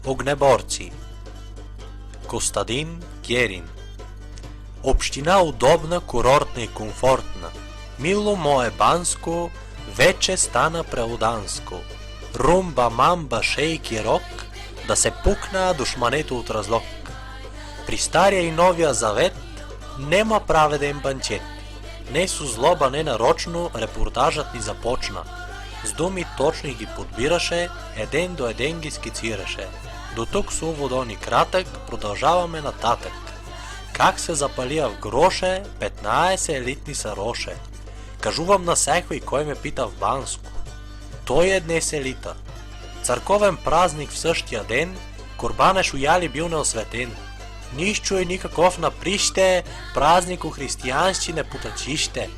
Огнеборци. Костадин Герин. Община удобна, курортна и комфортна. Мило мое Банско вече стана преуданско. Румба, мамба, шейк и рок да се пукна душмането от разлог. При стария и новия завет нема праведен банчет. Не со злоба, не нарочно репортажът ни започна. С думи точни ги подбираше, еден до еден ги скицираше. До тук с уводон и кратък продължаваме нататък. Как се запалия в гроше, 15 елитни са роше. Кажувам на секой, кой ме пита в Банско. Той е днес елита. Църковен празник в същия ден, Курбанеш уяли бил неосветен. Нищо и никаков наприще, празник у християнщине потъчище.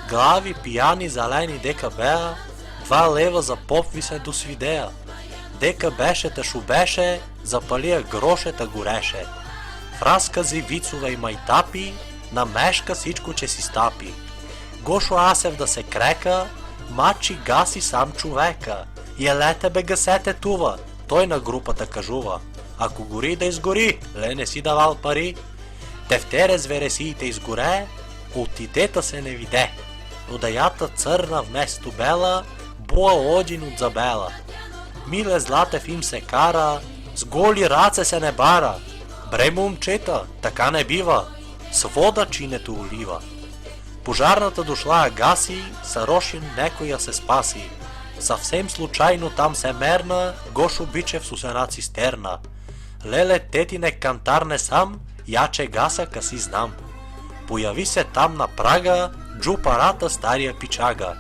Глави пияни зелени дека беа, 2 лева за поп ви се досвидея. Дека беше та шубеше, запалия грошета гореше. В разкази, вицове и майтапи, на мешка всичко че си стапи. Гошо Асев да се крека, мачи гаси сам човека. И елете бе гасете тува, той на групата кажува. Ако гори да изгори, ле не си давал пари. Тефтере звересиите изгоре, от идета се не виде. Одаята църна вместо бела, буа один от забела. Миле Златев им се кара, с голи раце се не бара. Бре момчета, така не бива, с вода чинето олива. Пожарната дошла я гаси, Сарошин некоя се спаси. Съвсем случайно там се мерна, Гошо Бичев с една цистерна. Леле, тетине кантар не сам, яче гаса каси знам. Появи се там на прага, джупарата стария пичага.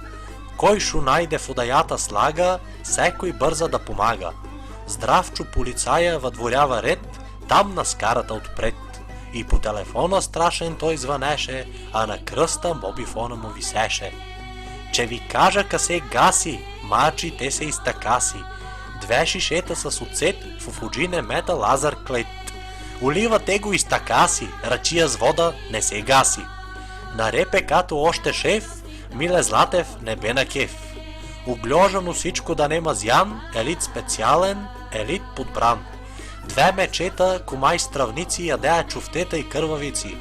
Кой шу найде в одаята слага, секой бърза да помага. Здравчо полицая въдворява ред, там на скарата отпред. И по телефона страшен той звънеше, а на кръста мобифона му висеше. Че ви кажа късе гаси, мачи те се изтакаси. 2 шишета с оцет, в оджине мета Лазар Клет. Олива те го изтакаси, рачия с вода не се гаси. На РПК-то още шеф, Миле Златев не бе на кеф. Оглежано всичко да нема зян, елит специален, елит подбран. 2 мечета, комай стравници, ядея чуфтета и кървавици.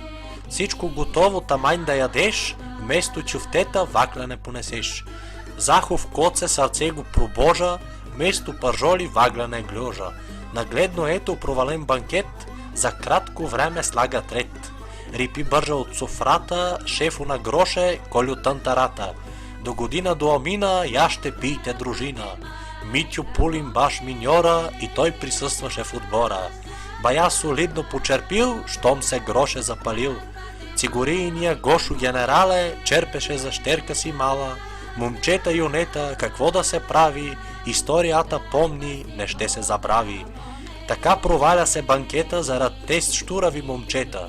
Всичко готово, тамайн да ядеш, вместо чуфтета вакля не понесеш. Захов коце сърце го пробожа, вместо пържоли вагля не глежа. Нагледно ето провален банкет, за кратко време слага трет. Рипи бържа от софрата, шефу на гроше, коли от тантарата. До година до амина, я ще пийте дружина. Митю Пулин баш миньора и той присъстваше в отбора. Бая солидно почерпил, щом се гроше запалил. Цигорийния Гошо генерале черпеше за щерка си мала. Момчета юнета, какво да се прави, историята помни, не ще се забрави. Така проваля се банкета зарад тест штурави момчета.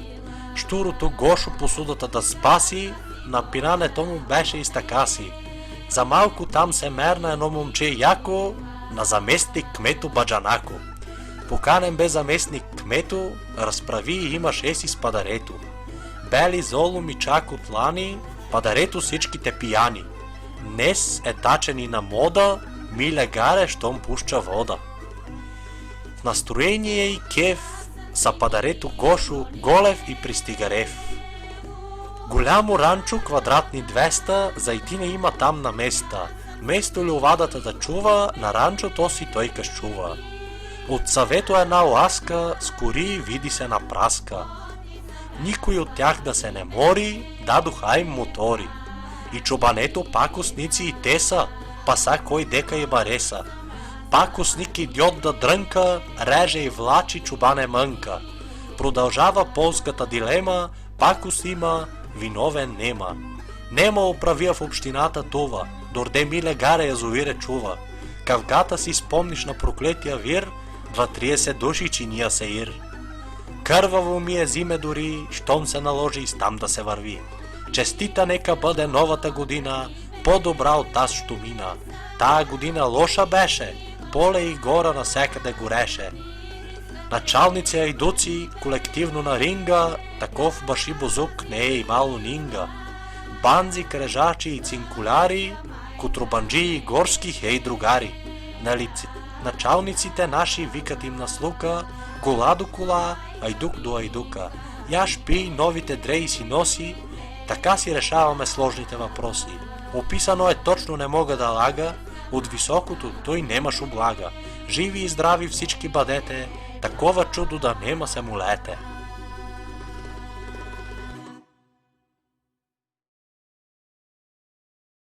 Штурото Гошо посудата да спаси, на пирането му беше изтакаси. За малко там се мерна едно момче яко, на заместник кмето Баджанако. Поканен бе заместник кмето, разправи и имаше си с падарето. Бели золом и чак от лани, падарето всичките пияни. Днес е тачен и на мода, миле гаре, щом пуща вода. В настроение и кеф са падарето Гошо, Голев и Пристигарев. Голямо ранчо, квадратни 200, зайтине има там на места. Место ли овадата да чува, на ранчото си той къщува. От съвето една ласка, скори види се на праска. Никой от тях да се не мори, дадоха им мотори. И чубането пакосници и те са, паса кой дека и бареса. Пакосник идиот да дрънка, реже и влачи чубане мънка. Продължава полската дилема, пакос има, виновен нема. Нема оправия в общината това, дорде миле гаре язовире чува. Кавгата си спомниш на проклетия вир, 2-30 души чиния се ир. Кърваво ми е зиме дори, щом се наложи и там да се върви. Честита нека бъде новата година, по-добра от таз що мина. Тая година лоша беше, поле и гора насякъде гореше. Началници айдуци, колективно на ринга, таков баши бозук не е имало нинга. Банзи, крежачи и цинкуляри, контрабанджии горски хей другари. Началниците наши викат им на слука, кола до кола, айдук до айдука. Яш пий, новите дрей си носи, така си решаваме сложните въпроси. Описано е точно, не мога да лага, от високото той немаш облага. Живи и здрави всички бъдете, такова чудо да нема се молете.